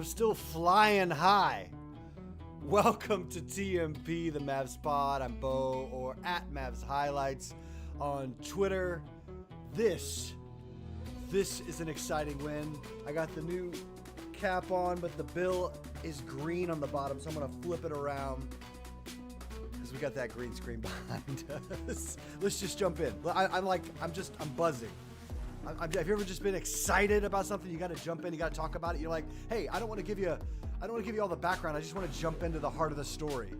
I'm still flying high. Welcome to TMP, the Mavs pod. I'm Bo, or at Mavs Highlights on Twitter. This is an exciting win. I got the new cap on, but the bill is green on the bottom, so I'm gonna flip it around because we got that green screen behind us. Let's just jump in. I'm buzzing. Have you ever just been excited about something? You got to jump in. You got to talk about it. You're like, hey, I don't want to give you all the background. I just want to jump into the heart of the story.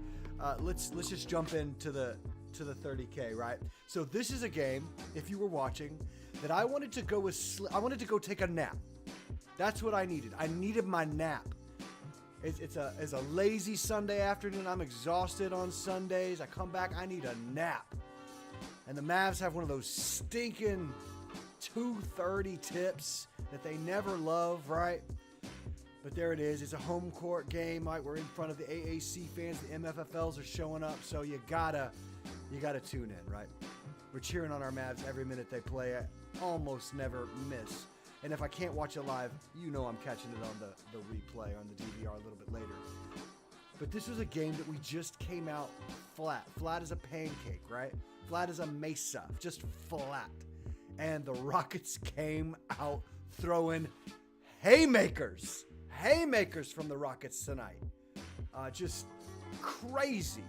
Let's just jump into the 30K, right? So this is a game, if you were watching, that I wanted to go I wanted to go take a nap. That's what I needed. I needed my nap. It's a lazy Sunday afternoon. I'm exhausted on Sundays. I come back. I need a nap. And the Mavs have one of those stinking 2:30 tips that they never love, right? But there it is. It's a home court game. Right? We're in front of the AAC fans. The MFFLs are showing up, so you gotta tune in, right? We're cheering on our Mavs every minute they play. I almost never miss. And if I can't watch it live, you know I'm catching it on the replay on the DVR a little bit later. But this was a game that we just came out flat. Flat as a pancake, right? Flat as a mesa. Just flat. And the Rockets came out throwing haymakers. Haymakers from the Rockets tonight. Just crazy.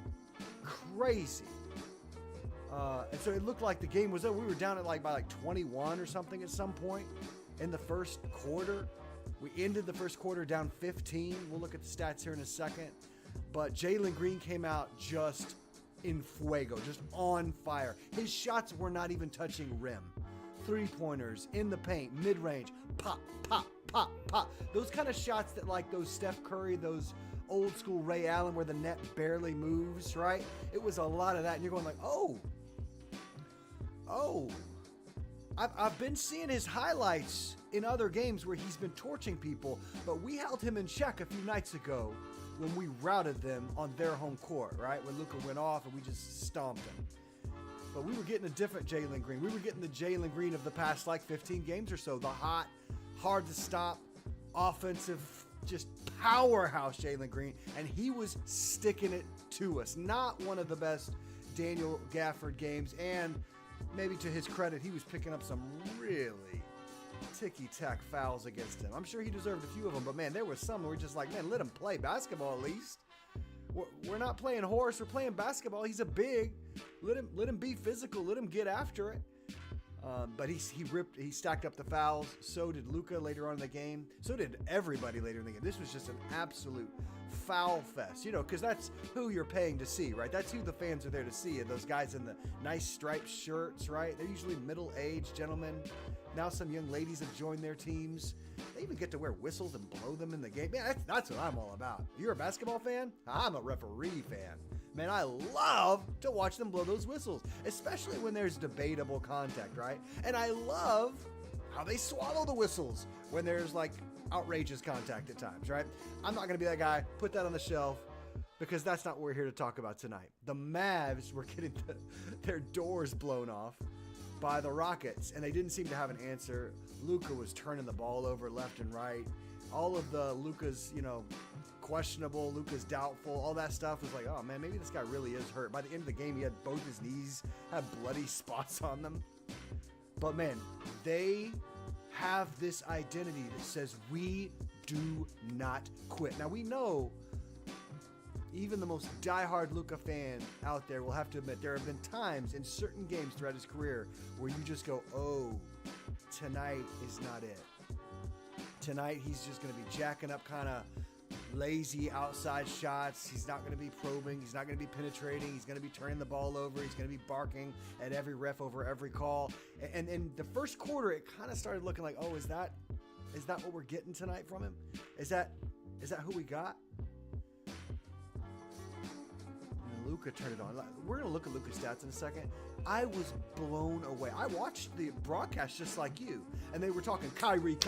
And so it looked like the game was over. We were down at by 21 or something at some point in the first quarter. We ended the first quarter down 15. We'll look at the stats here in a second. But Jalen Green came out just in fuego, just on fire. His shots were not even touching rim. Three-pointers in the paint, mid-range, pop, pop, pop, pop. Those kind of shots that those Steph Curry, those old school Ray Allen where the net barely moves, right? It was a lot of that, and you're going oh. I've been seeing his highlights in other games where he's been torching people, but we held him in check a few nights ago when we routed them on their home court, right? When Luka went off and we just stomped him. But we were getting a different Jalen Green. We were getting the Jalen Green of the past 15 games or so. The hot, hard to stop, offensive, just powerhouse Jalen Green. And he was sticking it to us. Not one of the best Daniel Gafford games. And maybe to his credit, he was picking up some really ticky-tack fouls against him. I'm sure he deserved a few of them. But, man, there was some where we're just man, let him play basketball at least. We're not playing horse. We're playing basketball. He's a big. Let him be physical. Let him get after it. But he stacked up the fouls. So did Luka later on in the game. So did everybody later in the game. This was just an absolute foul fest. Because that's who you're paying to see, right? That's who the fans are there to see. And those guys in the nice striped shirts, right? They're usually middle-aged gentlemen. Now some young ladies have joined their teams. They even get to wear whistles and blow them in the game. Man, that's what I'm all about. You're a basketball fan? I'm a referee fan. Man, I love to watch them blow those whistles, especially when there's debatable contact, right? And I love how they swallow the whistles when there's outrageous contact at times, right? I'm not going to be that guy. Put that on the shelf because that's not what we're here to talk about tonight. The Mavs were getting their doors blown off by the Rockets, and they didn't seem to have an answer. Luka was turning the ball over left and right. All of the Luka's, questionable, Luka's doubtful, all that stuff was oh man, maybe this guy really is hurt. By the end of the game, he had both his knees had bloody spots on them. But man, they have this identity that says we do not quit. Now we know even the most diehard Luka fan out there will have to admit there have been times in certain games throughout his career where you just go, oh, tonight is not it. Tonight he's just going to be jacking up kind of lazy outside shots. He's not going to be probing. He's not going to be penetrating. He's going to be turning the ball over. He's going to be barking at every ref over every call. And in the first quarter, it kind of started looking oh, is that what we're getting tonight from him? Is that who we got? Luka turned it on. We're going to look at Luka's stats in a second. I was blown away. I watched the broadcast just like you, and they were talking Kyrie,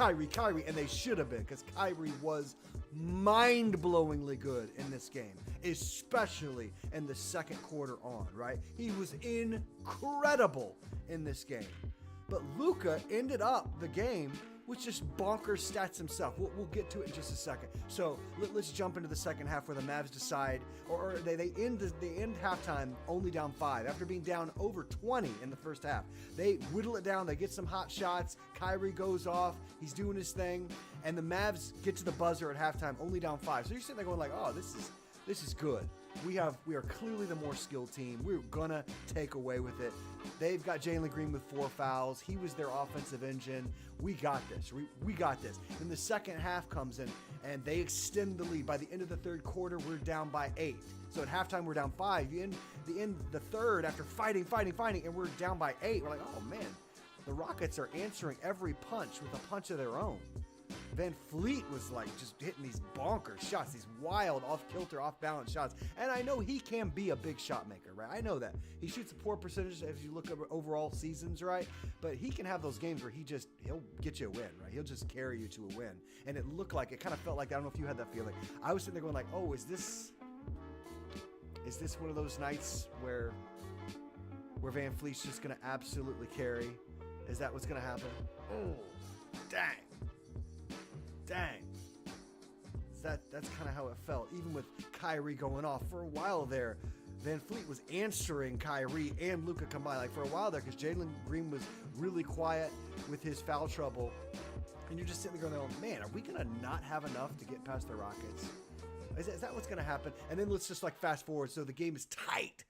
and they should have been because Kyrie was mind-blowingly good in this game, especially in the second quarter on, right? He was incredible in this game. But Luka ended up the game with just bonkers stats himself. We'll get to it in just a second. So let's jump into the second half where the Mavs decide, or they end halftime only down 5 after being down over 20 in the first half. They whittle it down. They get some hot shots. Kyrie goes off. He's doing his thing, and the Mavs get to the buzzer at halftime only down 5. So you're sitting there going like, oh, this is good. We are clearly the more skilled team. We're gonna take away with it. They've got Jalen Green with 4 fouls. He was their offensive engine. We got this. We got this. Then the second half comes in, and they extend the lead. By the end of the third quarter, we're down by 8. So at halftime, we're down 5. You end the third after fighting, and we're down by 8. We're like, oh man, the Rockets are answering every punch with a punch of their own. Van Fleet was like just hitting these bonkers shots, these wild, off-kilter, off-balance shots. And I know he can be a big shot maker, right? I know that. He shoots a poor percentage if you look over overall seasons, right? But he can have those games where he'll get you a win, right? He'll just carry you to a win. And it kind of felt like, I don't know if you had that feeling. I was sitting there going like, oh, is this one of those nights where Van Fleet's just going to absolutely carry? Is that what's going to happen? Oh, dang. That's kind of how it felt. Even with Kyrie going off for a while there, Van Fleet was answering Kyrie and Luka combined. Like for a while there, because Jalen Green was really quiet with his foul trouble, and you're just sitting there going, man, are we gonna not have enough to get past the Rockets? Is that what's gonna happen? And then let's just like fast forward. So the game is tight.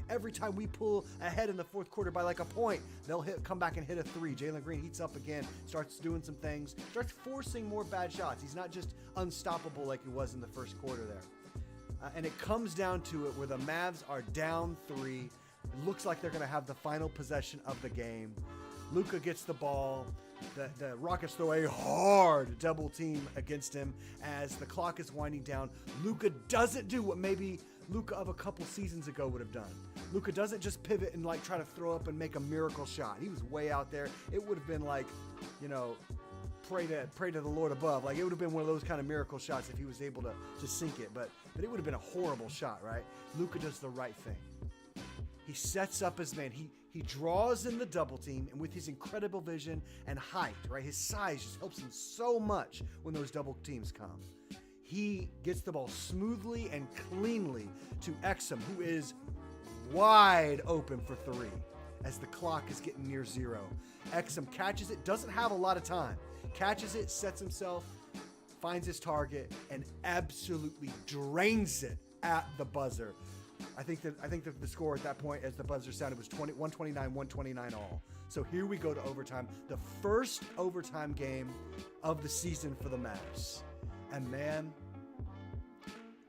Every time we pull ahead in the fourth quarter by like a point, they'll come back and hit a 3. Jalen Green heats up again, starts doing some things, starts forcing more bad shots. He's not just unstoppable like he was in the first quarter there. And it comes down to it where the Mavs are down 3. It looks like they're going to have the final possession of the game. Luka gets the ball. The Rockets throw a hard double team against him as the clock is winding down. Luka doesn't do what maybe Luka of a couple seasons ago would have done. Luka doesn't just pivot and like try to throw up and make a miracle shot. He was way out there. It would have been like, pray to the Lord above. Like it would have been one of those kind of miracle shots if he was able to sink it. But it would have been a horrible shot, right? Luka does the right thing. He sets up his man. He draws in the double team, and with his incredible vision and height, right? His size just helps him so much when those double teams come. He gets the ball smoothly and cleanly to Exum, who is wide open for 3 as the clock is getting near 0. Exum catches it, doesn't have a lot of time. Catches it, sets himself, finds his target, and absolutely drains it at the buzzer. I think that the score at that point, as the buzzer sounded, was 129 all. So here we go to overtime, the first overtime game of the season for the Mavs. And man,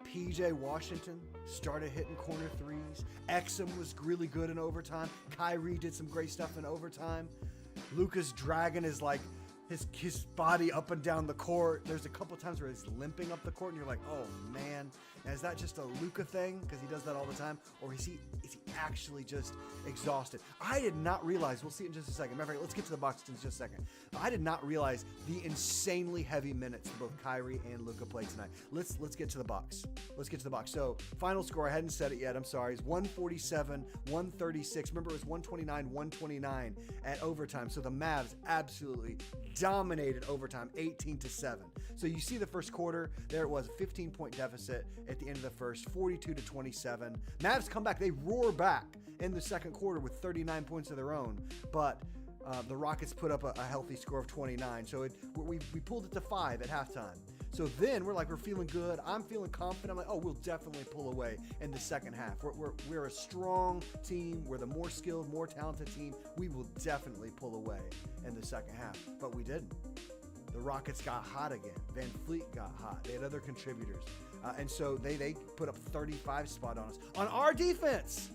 PJ Washington started hitting corner 3s. Exum was really good in overtime. Kyrie did some great stuff in overtime. Luka's dragging his body up and down the court. There's a couple times where he's limping up the court, and you're like, oh man, now, is that just a Luka thing because he does that all the time, or is he actually just exhausted? I did not realize. We'll see it in just a second. Matter of fact, let's get to the box in just a second. I did not realize the insanely heavy minutes both Kyrie and Luka played tonight. Let's get to the box. So final score, I hadn't said it yet. I'm sorry. It's 147-136. Remember, it was 129-129 at overtime. So the Mavs absolutely dominated overtime, 18-7. So you see the first quarter, there it was, a 15-point deficit at the end of the first, 42-27. Mavs come back, they roar back in the second quarter with 39 points of their own, but the Rockets put up a healthy score of 29. So we pulled it to 5 at halftime. So then we're feeling good. I'm feeling confident. I'm like, oh, we'll definitely pull away in the second half. We're a strong team. We're the more skilled, more talented team. We will definitely pull away in the second half. But we didn't. The Rockets got hot again. Van Fleet got hot. They had other contributors. And so they put up 35 spot on us. On our defense!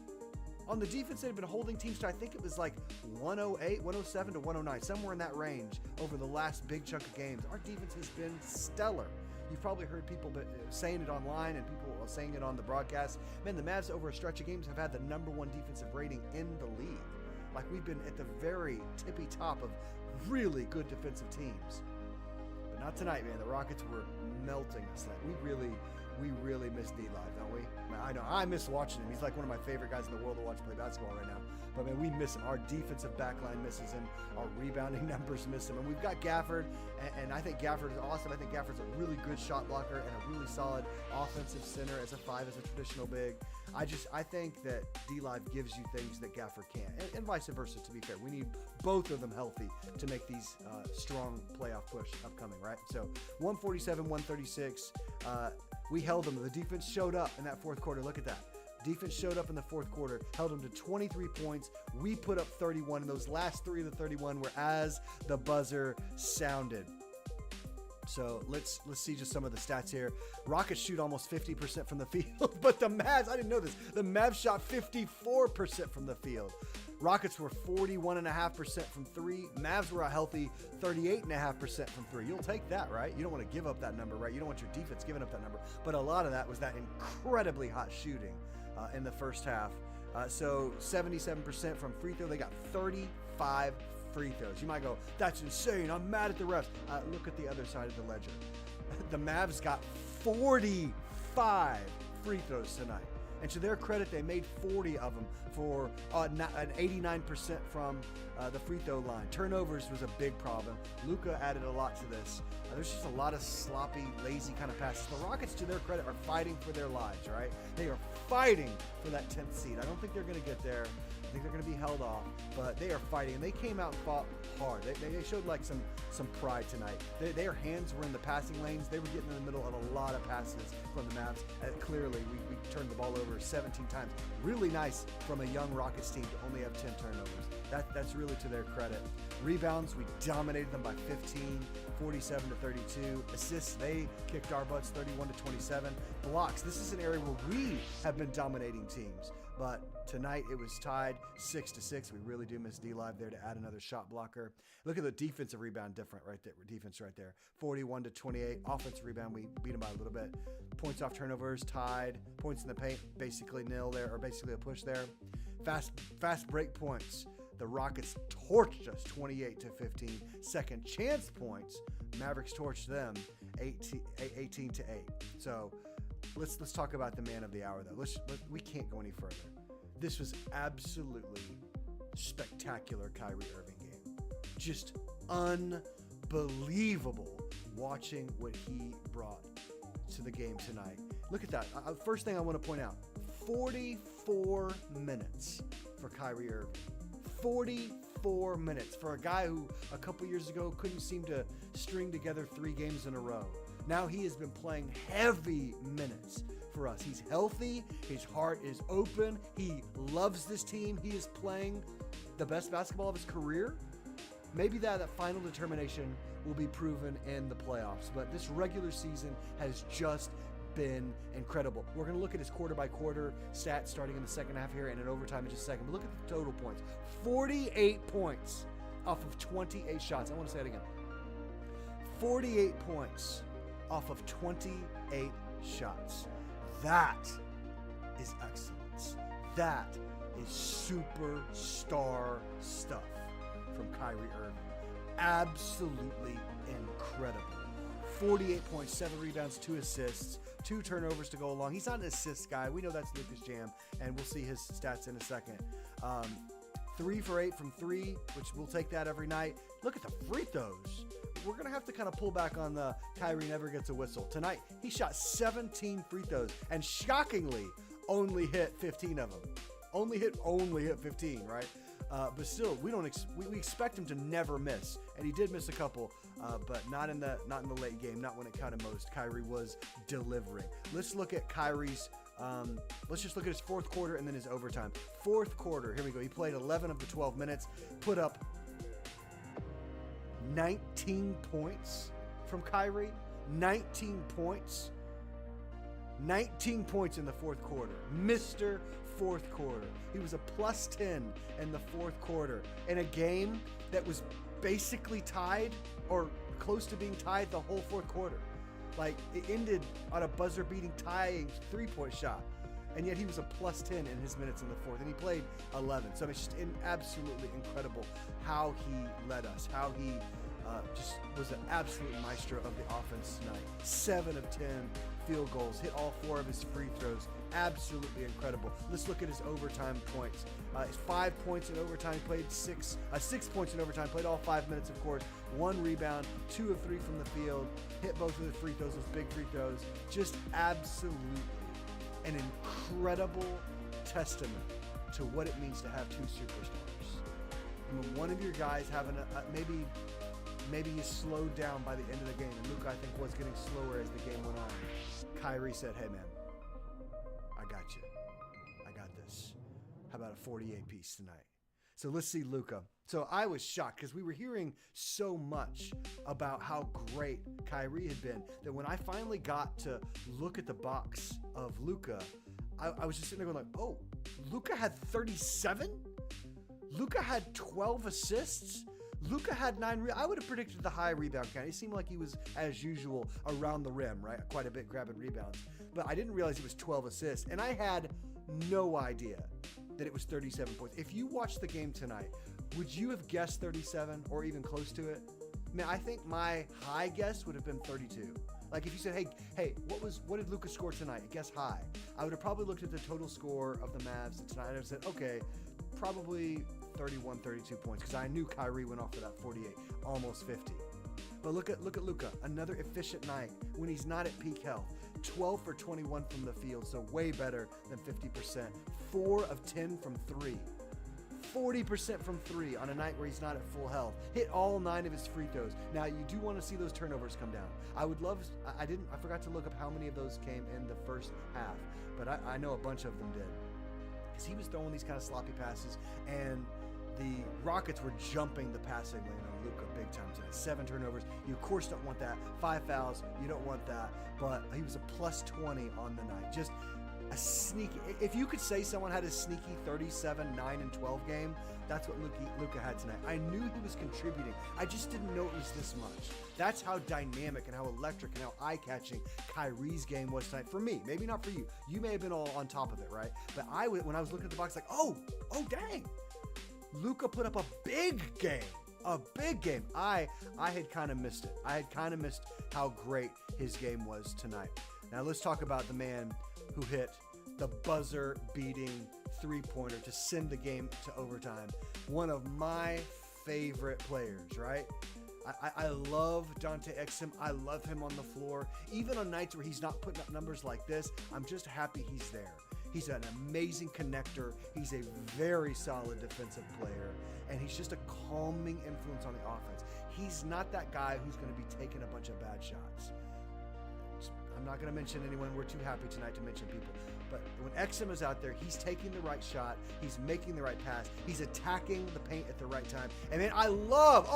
On the defense, they've been holding teams to, I think it was like 108, 107 to 109, somewhere in that range over the last big chunk of games. Our defense has been stellar. You've probably heard people saying it online and people saying it on the broadcast. Man, the Mavs over a stretch of games have had the #1 defensive rating in the league. Like, we've been at the very tippy top of really good defensive teams. But not tonight, man. The Rockets were melting us. Like, we really miss D-Live, don't we? I know, I miss watching him. He's like one of my favorite guys in the world to watch play basketball right now. But, man, we miss him. Our defensive backline misses him. Our rebounding numbers miss him. And we've got Gafford, and I think Gafford is awesome. I think Gafford's a really good shot blocker and a really solid offensive center as a 5, as a traditional big. I think that D-Live gives you things that Gafford can't, and vice versa, to be fair. We need both of them healthy to make these strong playoff push upcoming, right? So 147-136. We held them. The defense showed up in that fourth quarter. Look at that. Defense showed up in the fourth quarter, held them to 23 points. We put up 31, and those last 3 of the 31 were as the buzzer sounded. So let's see just some of the stats here. Rockets shoot almost 50% from the field, but the Mavs, I didn't know this, the Mavs shot 54% from the field. Rockets were 41.5% from 3. Mavs were a healthy 38.5% from 3. You'll take that, right? You don't want to give up that number, right? You don't want your defense giving up that number. But a lot of that was that incredibly hot shooting in the first half. So 77% from free throw. They got 35 free throws. You might go, that's insane. I'm mad at the refs. Look at the other side of the ledger. The Mavs got 45 free throws tonight. And to their credit, they made 40 of them for an 89% from the free throw line. Turnovers was a big problem. Luka added a lot to this. There's just a lot of sloppy, lazy kind of passes. The Rockets, to their credit, are fighting for their lives, right? They are fighting for that 10th seed. I don't think they're going to get there. I think they're going to be held off, but they are fighting, and they came out and fought hard. They showed like some pride tonight. Their hands were in the passing lanes. They were getting in the middle of a lot of passes from the Mavs. Clearly, we turned the ball over 17 times. Really nice from a young Rockets team to only have 10 turnovers. That's really to their credit. Rebounds, we dominated them by 15, 47-32. Assists, they kicked our butts 31-27. Blocks, this is an area where we have been dominating teams. But tonight it was tied 6-6. We really do miss D-Live there to add another shot blocker. Look at the defensive rebound different right there. Defense right there. 41-28. Offensive rebound, we beat them by a little bit. Points off turnovers, tied. Points in the paint, basically nil there, or basically a push there. Fast break points. The Rockets torched us 28-15. Second chance points, Mavericks torched them 18-8. So let's talk about the man of the hour, though. We can't go any further. This was absolutely spectacular Kyrie Irving game. Just unbelievable watching what he brought to the game tonight. Look at that. First thing I want to point out, 44 minutes for Kyrie Irving. 44 minutes for a guy who a couple years ago couldn't seem to string together 3 games in a row. Now he has been playing heavy minutes for us. He's healthy. His heart is open. He loves this team. He is playing the best basketball of his career. Maybe that final determination will be proven in the playoffs. But this regular season has just been incredible. We're going to look at his quarter-by-quarter stats starting in the second half here and in overtime in just a second. But look at the total points. 48 points off of 28 shots. I want to say it again. 48 points off of 28 shots. That is excellence. That is superstar stuff from Kyrie Irving. Absolutely incredible. 48 points, 7 rebounds, 2 assists, 2 turnovers to go along. He's not an assist guy. We know that's Lucas Jam, and we'll see his stats in a second. 3 for 8 from 3, which we'll take that every night. Look at the free throws. We're going to have to kind of pull back on the Kyrie never gets a whistle. Tonight, he shot 17 free throws and shockingly only hit 15 of them. Only hit 15, right? But still, we expect him to never miss, and he did miss a couple, but not in the late game, not when it counted most. Kyrie was delivering. Let's look at Kyrie's. Let's just look at his fourth quarter and then his overtime. Fourth quarter, here we go. He played 11 of the 12 minutes, put up 19 points from Kyrie. 19 points. 19 points in the fourth quarter. Mr. Fourth quarter. He was a plus 10 in the fourth quarter in a game that was basically tied or close to being tied the whole fourth quarter. Like, it ended on a buzzer-beating tying 3-point shot, and yet he was a plus 10 in his minutes in the fourth, and he played 11. So it's just absolutely incredible how he led us, how he just was an absolute maestro of the offense tonight. 7 of 10 field goals, hit all 4 of his free throws. Absolutely incredible. Let's look at his overtime points. 5 points in overtime, played 6 points in overtime, played all 5 minutes, of course. 1 rebound, 2 of 3 from the field, hit both of the free throws, those big free throws. Just absolutely an incredible testament to what it means to have 2 superstars. And when one of your guys having maybe you slowed down by the end of the game, and Luka, I think, was getting slower as the game went on. Kyrie said, hey man, I got you. I got this. How about a 48 piece tonight? So let's see Luka. So I was shocked because we were hearing so much about how great Kyrie had been that when I finally got to look at the box of Luka, I was just sitting there going like, oh, Luka had 37? Luka had 12 assists? Luka had 9. I would have predicted the high rebound count. He seemed like he was, as usual, around the rim, right? Quite a bit grabbing rebounds. But I didn't realize it was 12 assists. And I had no idea that it was 37 points. If you watched the game tonight, would you have guessed 37 or even close to it? Man, I think my high guess would have been 32. Like if you said, hey, what did Luka score tonight? Guess high. I would have probably looked at the total score of the Mavs tonight and said, okay, probably 31, 32 points, because I knew Kyrie went off for that 48, almost 50. But look at Luka, another efficient night when he's not at peak health. 12 for 21 from the field, so way better than 50%. 4 of 10 from 3. 40% from 3 on a night where he's not at full health. Hit all 9 of his free throws. Now you do want to see those turnovers come down. I forgot to look up how many of those came in the first half, but I know a bunch of them did. Because he was throwing these kind of sloppy passes, and the Rockets were jumping the passing lane on Luka big time tonight. 7 turnovers. You, of course, don't want that. 5 fouls. You don't want that. But he was a plus 20 on the night. Just a sneaky. If you could say someone had a sneaky 37, 9, and 12 game, that's what Luka had tonight. I knew he was contributing. I just didn't know it was this much. That's how dynamic and how electric and how eye-catching Kyrie's game was tonight. For me, maybe not for you. You may have been all on top of it, right? But when I was looking at the box, like, oh, dang. Luka put up a big game. A big game. I had kind of missed it. I had kind of missed how great his game was tonight. Now let's talk about the man who hit the buzzer-beating three-pointer to send the game to overtime. One of my favorite players, right? I love Dante Exum. I love him on the floor. Even on nights where he's not putting up numbers like this, I'm just happy he's there. He's an amazing connector. He's a very solid defensive player, and he's just a calming influence on the offense. He's not that guy who's going to be taking a bunch of bad shots. I'm not going to mention anyone. We're too happy tonight to mention people. But when Exum is out there, he's taking the right shot. He's making the right pass. He's attacking the paint at the right time. And man, I love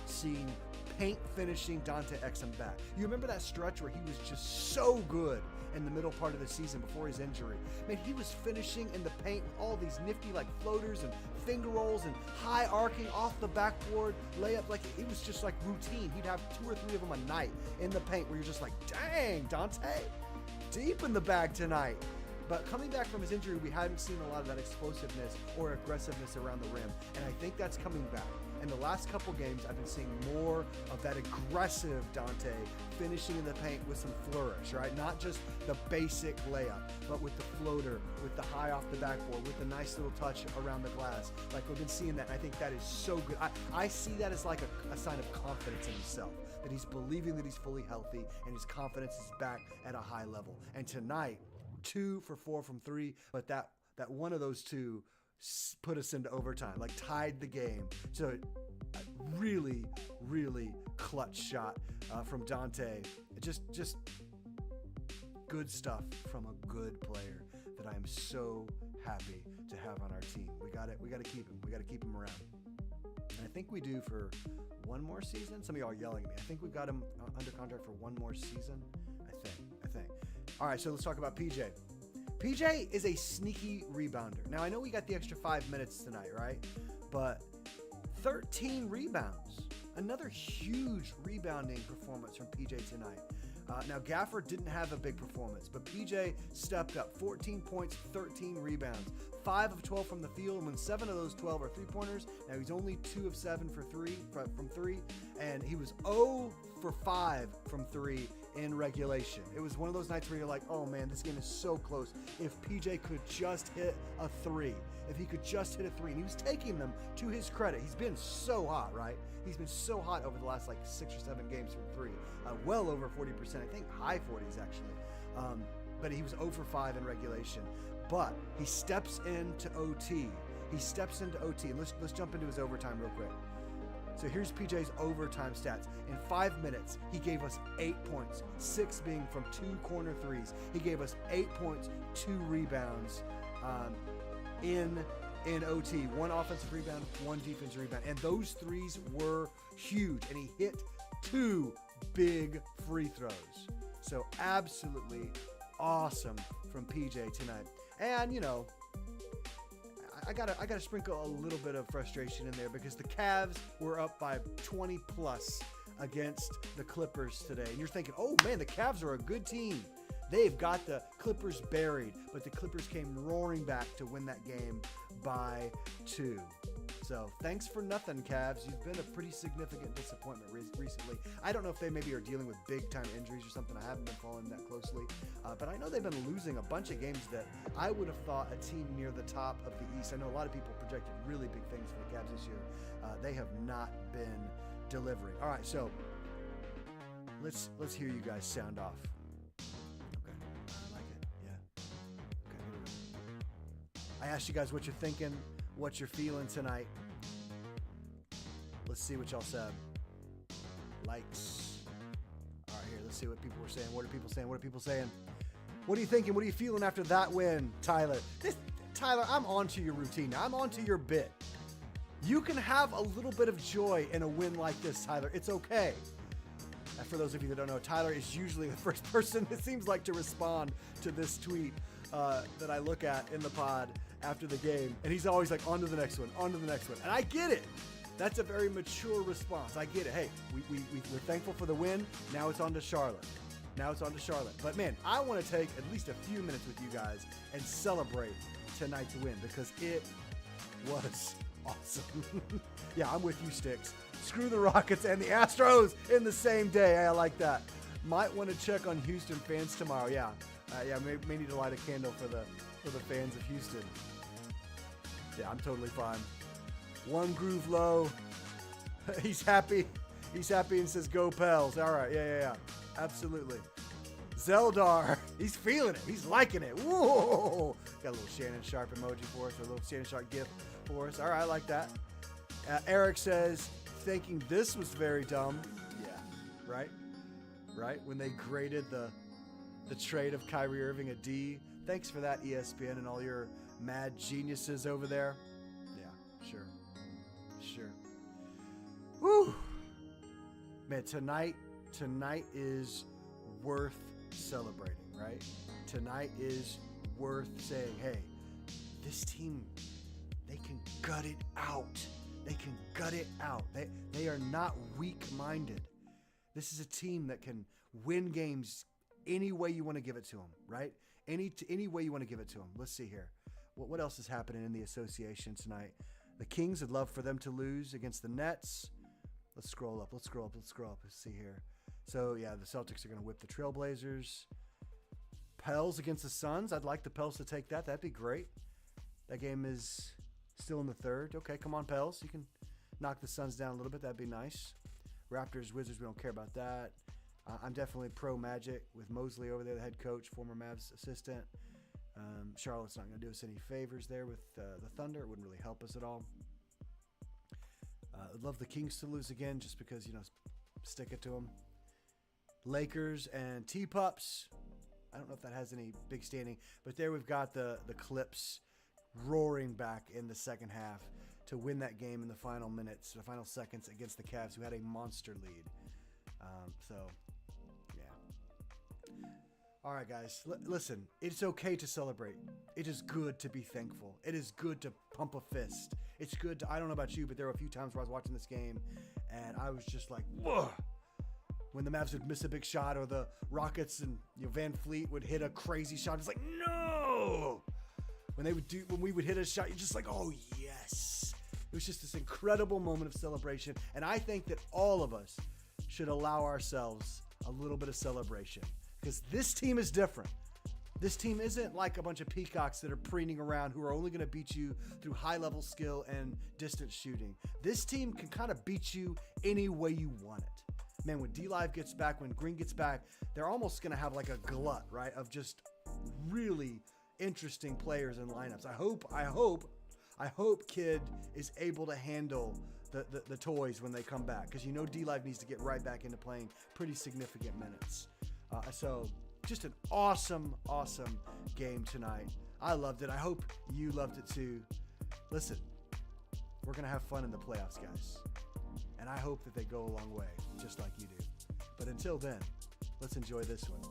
seeing paint finishing Dante Exum back. You remember that stretch where he was just so good in the middle part of the season before his injury? Man, he was finishing in the paint with all these nifty like floaters and finger rolls and high arcing off the backboard layup. Like it was just like routine. He'd have 2 or 3 of them a night in the paint where you're just like, dang, Dante, deep in the bag tonight. But coming back from his injury, we hadn't seen a lot of that explosiveness or aggressiveness around the rim. And I think that's coming back. In the last couple games, I've been seeing more of that aggressive Dante finishing in the paint with some flourish, right? Not just the basic layup, but with the floater, with the high off the backboard, with the nice little touch around the glass. Like we've been seeing that, and I think that is so good. I see that as like a sign of confidence in himself, that he's believing that he's fully healthy and his confidence is back at a high level. And tonight, 2 for 4 from 3, but that one of those 2 put us into overtime, like tied the game. So a really, really clutch shot from Dante. Just good stuff from a good player that I am so happy to have on our team. We got to keep him. We got to keep him around. And I think we do for one more season. Some of y'all are yelling at me. I think we've got him under contract for one more season. I think. All right, so let's talk about PJ. PJ is a sneaky rebounder. Now, I know we got the extra 5 minutes tonight, right? But 13 rebounds. Another huge rebounding performance from PJ tonight. Now, Gafford didn't have a big performance, but PJ stepped up. 14 points, 13 rebounds, 5 of 12 from the field, and when 7 of those 12 are three-pointers, now he's only 2 of 7 from 3, and he was 0 for 5 from 3 in regulation. It was one of those nights where you're like, oh man, this game is so close. If PJ could just hit a 3, if he could just hit a 3, and he was taking them to his credit. He's been so hot, right? He's been so hot over the last like 6 or 7 games from 3, well over 40%, I think high 40s actually. But he was 0 for 5 in regulation. But he steps into OT. And let's jump into his overtime real quick. So here's PJ's overtime stats. In 5 minutes, he gave us 8 points, 6 being from 2 corner threes. He gave us 8 points, 2 rebounds in OT. 1 offensive rebound, 1 defensive rebound. And those threes were huge. And he hit 2 big free throws. So absolutely awesome from PJ tonight. And, you know, I gotta sprinkle a little bit of frustration in there because the Cavs were up by 20 plus against the Clippers today. And you're thinking, oh man, the Cavs are a good team. They've got the Clippers buried, but the Clippers came roaring back to win that game by 2. So thanks for nothing, Cavs. You've been a pretty significant disappointment recently. I don't know if they maybe are dealing with big-time injuries or something. I haven't been following that closely. But I know they've been losing a bunch of games that I would have thought a team near the top of the East. I know a lot of people projected really big things for the Cavs this year. They have not been delivering. All right, so let's hear you guys sound off. Okay, I like it. Yeah. Okay, here we go. I asked you guys what you're thinking, what you're feeling tonight. Let's see what y'all said. Likes. All right, here, let's see what people were saying. What are people saying? What are people saying? What are you thinking? What are you feeling after that win, Tyler? Tyler, I'm onto your routine now. I'm onto your bit. You can have a little bit of joy in a win like this, Tyler. It's okay. And for those of you that don't know, Tyler is usually the first person, it seems like, to respond to this tweet that I look at in the pod after the game. And he's always like, on to the next one, on to the next one. And I get it. That's a very mature response. I get it. Hey, we're thankful for the win. Now it's on to Charlotte. But man, I want to take at least a few minutes with you guys and celebrate tonight's win because it was awesome. Yeah, I'm with you, Sticks. Screw the Rockets and the Astros in the same day. I like that. Might want to check on Houston fans tomorrow. Yeah, may need to light a candle for the fans of Houston. Yeah, I'm totally fine. One Groove Low. He's happy. He's happy and says, go Pels. All right. Yeah. Absolutely. Zeldar. He's feeling it. He's liking it. Whoa. Got a little Shannon Sharp emoji for us, or a little Shannon Sharp gift for us. All right. I like that. Eric says, thinking this was very dumb. Yeah. Right? When they graded the trade of Kyrie Irving a D. Thanks for that, ESPN, and all your mad geniuses over there. Yeah, sure. Woo! Man, tonight is worth celebrating, right? Tonight is worth saying, hey, this team, they can gut it out. They are not weak-minded. This is a team that can win games any way you want to give it to them, right? Any way you want to give it to them. Let's see here. What else is happening in the association tonight? The Kings would love for them to lose against the Nets. Let's scroll up. Let's see here. So, yeah, the Celtics are going to whip the Trailblazers. Pels against the Suns. I'd like the Pels to take that. That'd be great. That game is still in the third. Okay, come on, Pels. You can knock the Suns down a little bit. That'd be nice. Raptors, Wizards, we don't care about that. I'm definitely pro Magic with Mosley over there, the head coach, former Mavs assistant. Charlotte's not going to do us any favors there with the Thunder. It wouldn't really help us at all. I'd love the Kings to lose again just because, stick it to them. Lakers and T-Pups. I don't know if that has any big standing, but there we've got the Clips roaring back in the second half to win that game in the final minutes, the final seconds against the Cavs, who had a monster lead. Yeah. All right, guys. Listen, it's okay to celebrate. It is good to be thankful. It is good to pump a fist. It's good to, I don't know about you, but there were a few times where I was watching this game and I was just like, whoa. when the Mavs would miss a big shot, or the Rockets and Van Fleet would hit a crazy shot. It's like, no! When we would hit a shot, you're just like, oh yes. It was just this incredible moment of celebration. And I think that all of us should allow ourselves a little bit of celebration, because this team is different. This team isn't like a bunch of peacocks that are preening around who are only going to beat you through high-level skill and distance shooting. This team can kind of beat you any way you want it. Man, when D-Live gets back, when Green gets back, they're almost going to have like a glut, right, of just really interesting players and lineups. I hope Kid is able to handle the toys when they come back, because you know D-Live needs to get right back into playing pretty significant minutes. So just an awesome game tonight. I loved it. I hope you loved it too. Listen, we're going to have fun in the playoffs, guys. And I hope that they go a long way, just like you do. But until then, let's enjoy this one.